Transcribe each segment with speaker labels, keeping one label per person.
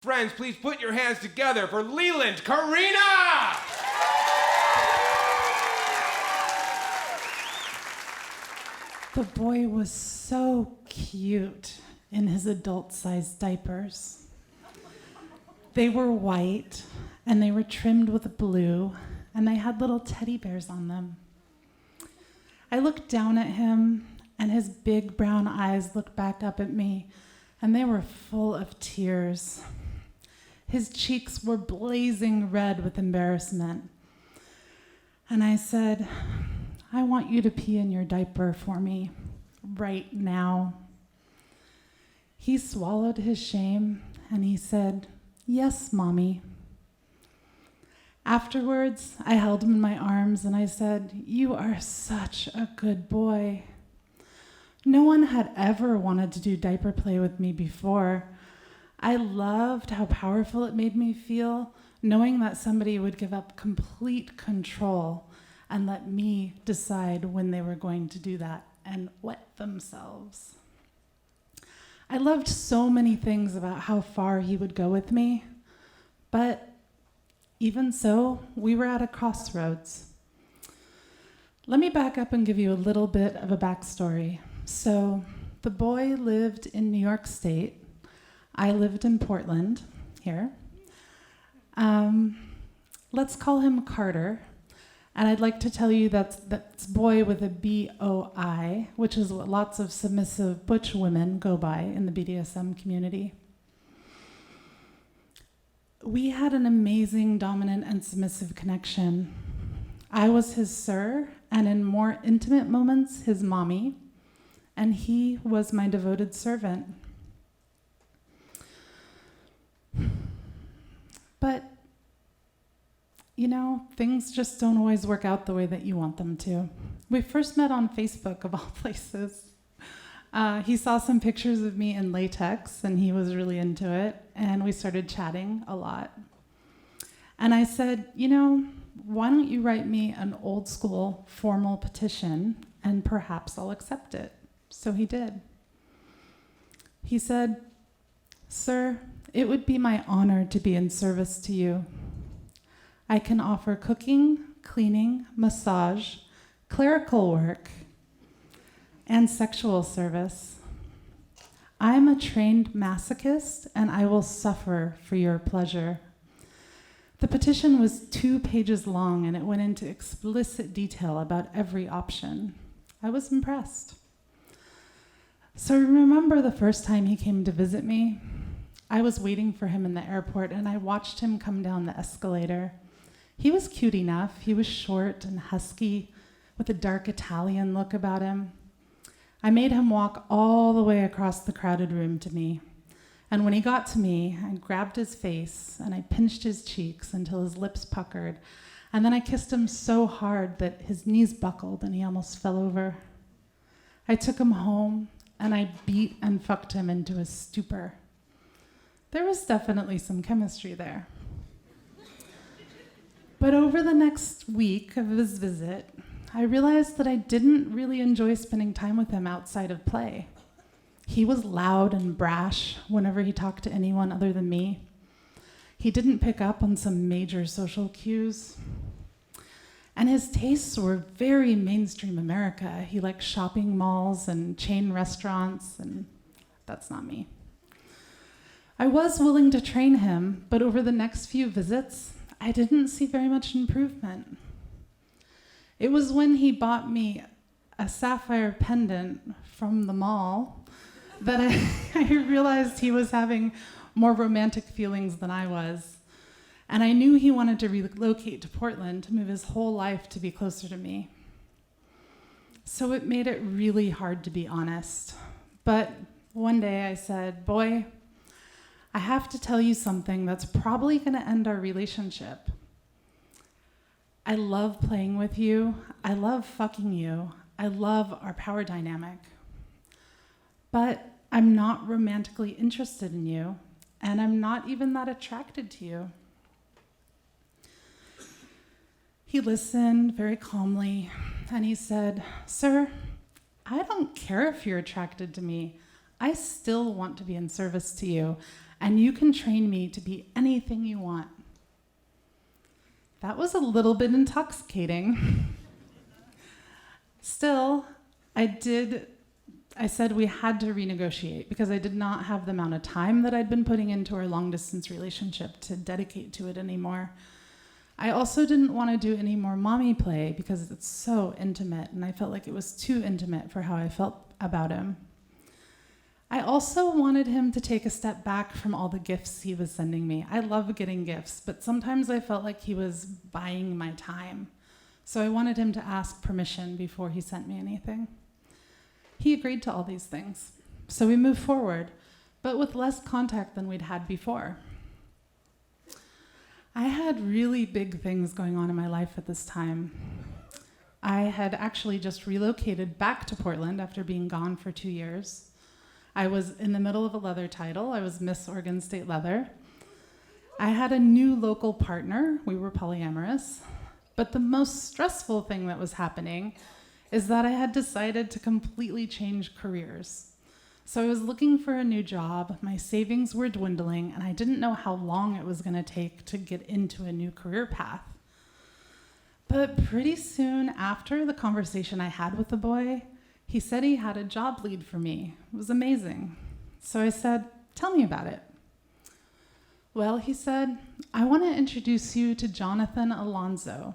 Speaker 1: Friends, please put your hands together for Leland Carina!
Speaker 2: The boy was so cute in his adult-sized diapers. They were white, and they were trimmed with blue, and they had little teddy bears on them. I looked down at him, and his big brown eyes looked back up at me, and they were full of tears. His cheeks were blazing red with embarrassment. And I said, I want you to pee in your diaper for me right now. He swallowed his shame and he said, yes, Mommy. Afterwards, I held him in my arms and I said, you are such a good boy. No one had ever wanted to do diaper play with me before. I loved how powerful it made me feel, knowing that somebody would give up complete control and let me decide when they were going to do that and wet themselves. I loved so many things about how far he would go with me, but even so, we were at a crossroads. Let me back up and give you a little bit of a backstory. So, the boy lived in New York State. I lived in Portland, here. Let's call him Carter. And I'd like to tell you that's boy with a B-O-I, which is what lots of submissive butch women go by in the BDSM community. We had an amazing dominant and submissive connection. I was his sir, and in more intimate moments, his mommy, and he was my devoted servant. But, you know, things just don't always work out the way that you want them to. We first met on Facebook, of all places. He saw some pictures of me in latex, and he was really into it, and we started chatting a lot. And I said, you know, why don't you write me an old school formal petition, and perhaps I'll accept it. So he did. He said, sir, it would be my honor to be in service to you. I can offer cooking, cleaning, massage, clerical work, and sexual service. I'm a trained masochist, and I will suffer for your pleasure. The petition was 2 pages long, and it went into explicit detail about every option. I was impressed. So remember the first time he came to visit me? I was waiting for him in the airport, and I watched him come down the escalator. He was cute enough. He was short and husky, with a dark Italian look about him. I made him walk all the way across the crowded room to me. And when he got to me, I grabbed his face, and I pinched his cheeks until his lips puckered. And then I kissed him so hard that his knees buckled, and he almost fell over. I took him home, and I beat and fucked him into a stupor. There was definitely some chemistry there. But over the next week of his visit, I realized that I didn't really enjoy spending time with him outside of play. He was loud and brash whenever he talked to anyone other than me. He didn't pick up on some major social cues. And his tastes were very mainstream America. He liked shopping malls and chain restaurants, and that's not me. I was willing to train him, but over the next few visits, I didn't see very much improvement. It was when he bought me a sapphire pendant from the mall that I realized he was having more romantic feelings than I was. And I knew he wanted to relocate to Portland to move his whole life to be closer to me. So it made it really hard to be honest. But one day I said, boy, I have to tell you something that's probably going to end our relationship. I love playing with you. I love fucking you. I love our power dynamic. But I'm not romantically interested in you, and I'm not even that attracted to you. He listened very calmly, and he said, sir, I don't care if you're attracted to me. I still want to be in service to you, and you can train me to be anything you want. That was a little bit intoxicating. Still, I said we had to renegotiate because I did not have the amount of time that I'd been putting into our long-distance relationship to dedicate to it anymore. I also didn't want to do any more mommy play because it's so intimate, and I felt like it was too intimate for how I felt about him. I also wanted him to take a step back from all the gifts he was sending me. I love getting gifts, but sometimes I felt like he was buying my time. So I wanted him to ask permission before he sent me anything. He agreed to all these things. So we moved forward, but with less contact than we'd had before. I had really big things going on in my life at this time. I had actually just relocated back to Portland after being gone for 2 years. I was in the middle of a leather title. I was Miss Oregon State Leather. I had a new local partner. We were polyamorous. But the most stressful thing that was happening is that I had decided to completely change careers. So I was looking for a new job, my savings were dwindling, and I didn't know how long it was gonna take to get into a new career path. But pretty soon after the conversation I had with the boy, he said he had a job lead for me. It was amazing. So I said, tell me about it. Well, he said, I wanna introduce you to Jonathan Alonzo.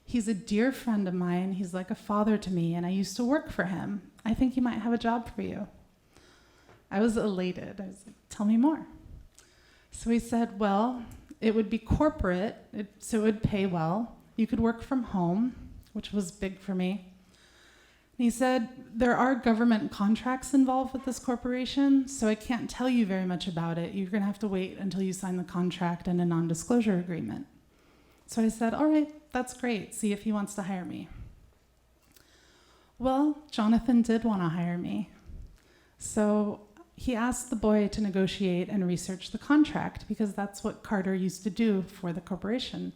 Speaker 2: He's a dear friend of mine, he's like a father to me, and I used to work for him. I think he might have a job for you. I was elated. I was like, tell me more. So he said, well, it would be corporate, so it would pay well. You could work from home, which was big for me. And he said, there are government contracts involved with this corporation, so I can't tell you very much about it. You're gonna have to wait until you sign the contract and a non-disclosure agreement. So I said, all right, that's great. See if he wants to hire me. Well, Jonathan did wanna hire me. So he asked the boy to negotiate and research the contract because that's what Carter used to do for the corporation.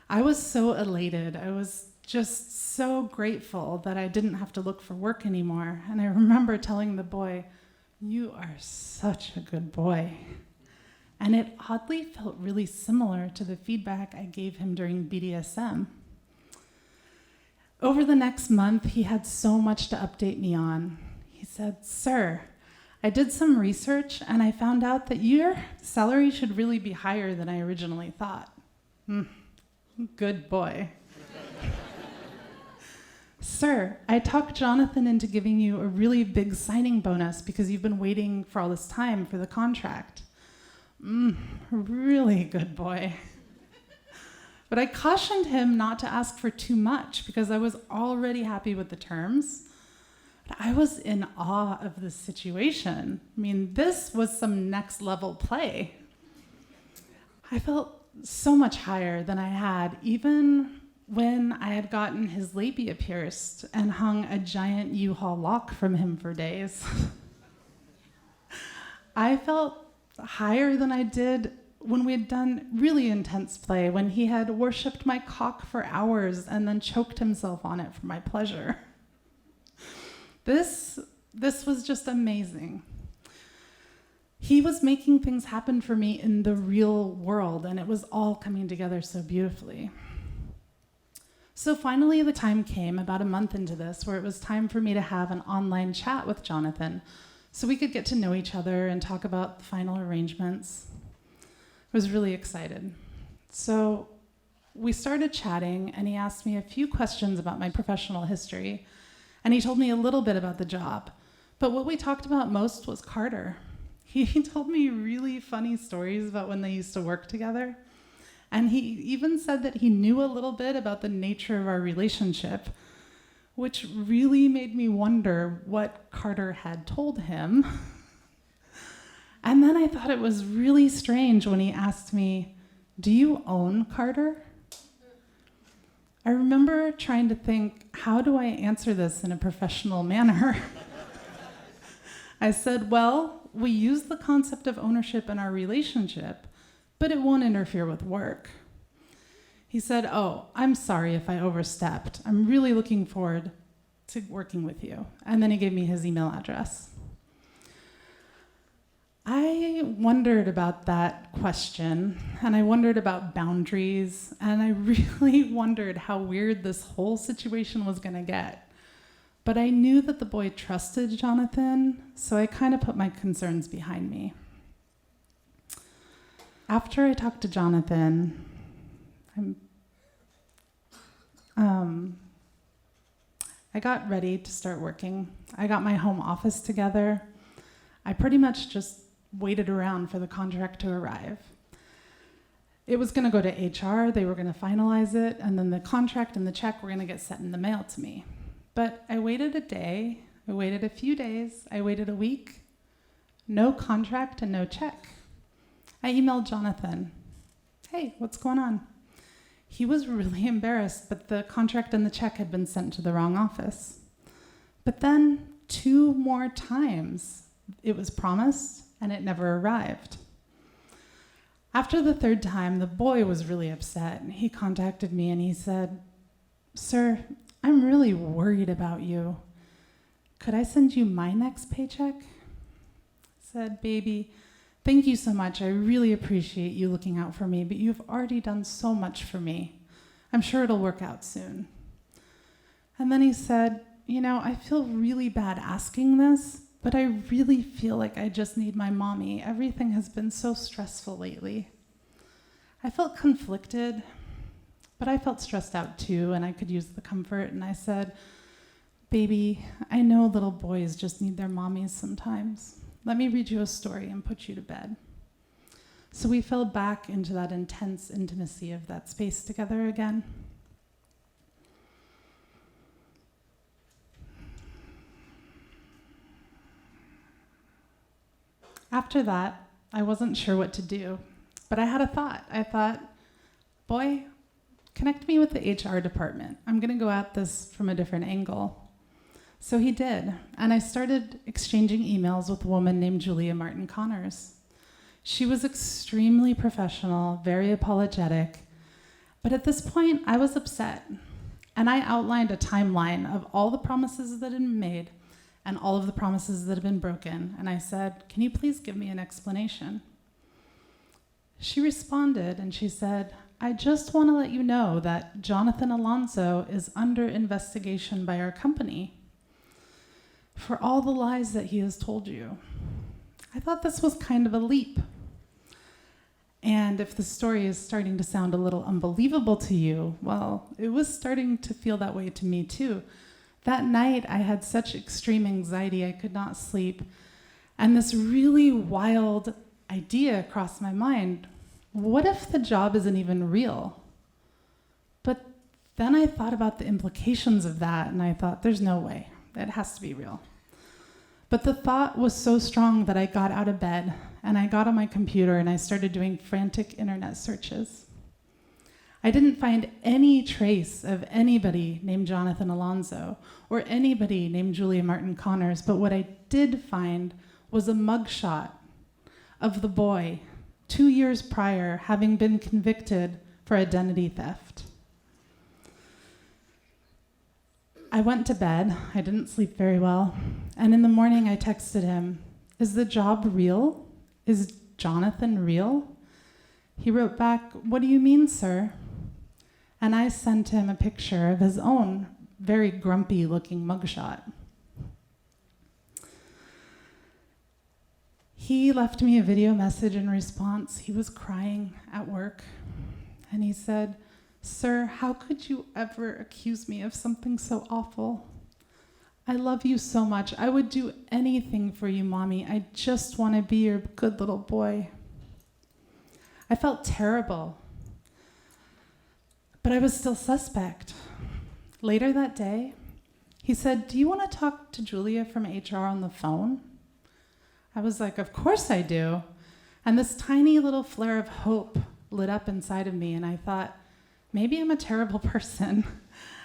Speaker 2: I was so elated. I was just so grateful that I didn't have to look for work anymore. And I remember telling the boy, you are such a good boy. And it oddly felt really similar to the feedback I gave him during BDSM. Over the next month, he had so much to update me on. He said, sir, I did some research and I found out that your salary should really be higher than I originally thought. Good boy. Sir, I talked Jonathan into giving you a really big signing bonus because you've been waiting for all this time for the contract. Really good boy. But I cautioned him not to ask for too much because I was already happy with the terms. I was in awe of this situation. I mean, this was some next level play. I felt so much higher than I had, even when I had gotten his labia pierced and hung a giant U-Haul lock from him for days. I felt higher than I did when we had done really intense play, when he had worshipped my cock for hours and then choked himself on it for my pleasure. This was just amazing. He was making things happen for me in the real world, and it was all coming together so beautifully. So finally, the time came, about a month into this, where it was time for me to have an online chat with Jonathan so we could get to know each other and talk about the final arrangements. I was really excited. So we started chatting, and he asked me a few questions about my professional history. And he told me a little bit about the job. But what we talked about most was Carter. He told me really funny stories about when they used to work together. And he even said that he knew a little bit about the nature of our relationship, which really made me wonder what Carter had told him. And then I thought it was really strange when he asked me, do you own Carter? I remember trying to think, how do I answer this in a professional manner? I said, well, we use the concept of ownership in our relationship, but it won't interfere with work. He said, oh, I'm sorry if I overstepped. I'm really looking forward to working with you. And then he gave me his email address. I wondered about that question, and I wondered about boundaries, and I really wondered how weird this whole situation was going to get. But I knew that the boy trusted Jonathan, so I kind of put my concerns behind me. After I talked to Jonathan, I got ready to start working. I got my home office together. I pretty much just waited around for the contract to arrive. It was going to go to HR, they were going to finalize it, and then the contract and the check were going to get sent in the mail to me. But I waited a day, I waited a few days, I waited a week, no contract and no check. I emailed Jonathan, hey, what's going on? He was really embarrassed, but the contract and the check had been sent to the wrong office. But then 2 more times it was promised and it never arrived. After the 3rd time, the boy was really upset. He contacted me and he said, "Sir, I'm really worried about you. Could I send you my next paycheck?" I said, "Baby, thank you so much. I really appreciate you looking out for me, but you've already done so much for me. I'm sure it'll work out soon." And then he said, I feel really bad asking this, but I really feel like I just need my mommy. Everything has been so stressful lately. I felt conflicted, but I felt stressed out too, and I could use the comfort. And I said, "Baby, I know little boys just need their mommies sometimes. Let me read you a story and put you to bed." So we fell back into that intense intimacy of that space together again. After that, I wasn't sure what to do, but I had a thought. I thought, boy, connect me with the HR department. I'm going to go at this from a different angle. So he did, and I started exchanging emails with a woman named Julia Martin Connors. She was extremely professional, very apologetic, but at this point, I was upset, and I outlined a timeline of all the promises that had been made and all of the promises that have been broken, and I said, "Can you please give me an explanation?" She responded, and she said, "I just want to let you know that Jonathan Alonso is under investigation by our company for all the lies that he has told you." I thought this was kind of a leap. And if the story is starting to sound a little unbelievable to you, well, it was starting to feel that way to me too. That night, I had such extreme anxiety, I could not sleep. And this really wild idea crossed my mind. What if the job isn't even real? But then I thought about the implications of that, and I thought, there's no way. It has to be real. But the thought was so strong that I got out of bed, and I got on my computer, and I started doing frantic internet searches. I didn't find any trace of anybody named Jonathan Alonso or anybody named Julia Martin Connors, but what I did find was a mugshot of the boy 2 years prior having been convicted for identity theft. I went to bed. I didn't sleep very well. And in the morning, I texted him, "Is the job real? Is Jonathan real?" He wrote back, "What do you mean, sir?" And I sent him a picture of his own very grumpy-looking mugshot. He left me a video message in response. He was crying at work. And he said, "Sir, how could you ever accuse me of something so awful? I love you so much. I would do anything for you, Mommy. I just want to be your good little boy." I felt terrible, but I was still suspect. Later that day, he said, "Do you want to talk to Julia from HR on the phone?" I was like, "Of course I do." And this tiny little flare of hope lit up inside of me, and I thought, maybe I'm a terrible person,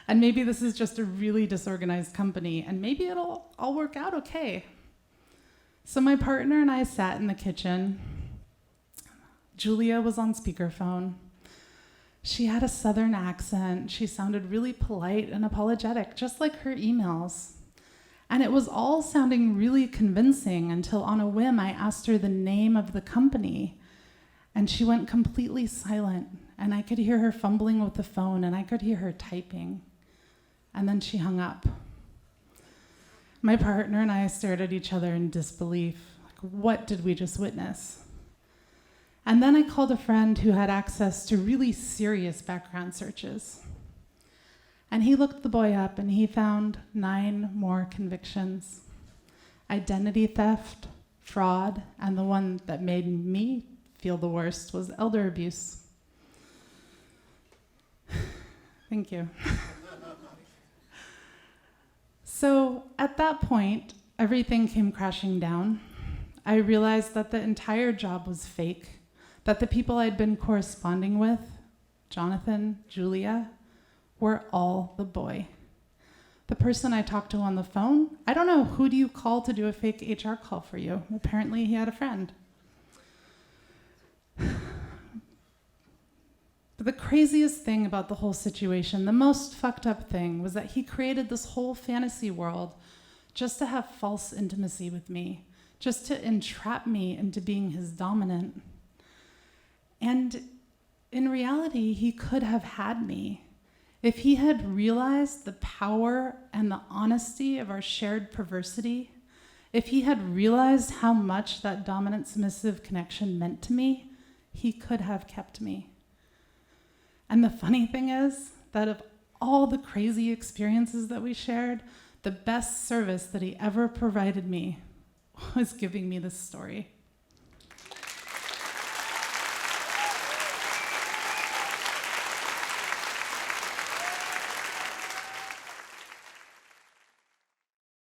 Speaker 2: and maybe this is just a really disorganized company, and maybe it'll all work out okay. So my partner and I sat in the kitchen. Julia was on speakerphone. She had a Southern accent. She sounded really polite and apologetic, just like her emails. And it was all sounding really convincing until on a whim I asked her the name of the company, and she went completely silent, and I could hear her fumbling with the phone, and I could hear her typing. And then she hung up. My partner and I stared at each other in disbelief. Like, what did we just witness? And then I called a friend who had access to really serious background searches. And he looked the boy up and he found 9 more convictions: identity theft, fraud, and the one that made me feel the worst was elder abuse. Thank you. So at that point, everything came crashing down. I realized that the entire job was fake, that the people I'd been corresponding with, Jonathan, Julia, were all the boy. The person I talked to on the phone, I don't know, who do you call to do a fake HR call for you? Apparently he had a friend. But the craziest thing about the whole situation, the most fucked up thing, was that he created this whole fantasy world just to have false intimacy with me, just to entrap me into being his dominant. And in reality, he could have had me. If he had realized the power and the honesty of our shared perversity, if he had realized how much that dominant-submissive connection meant to me, he could have kept me. And the funny thing is that of all the crazy experiences that we shared, the best service that he ever provided me was giving me this story.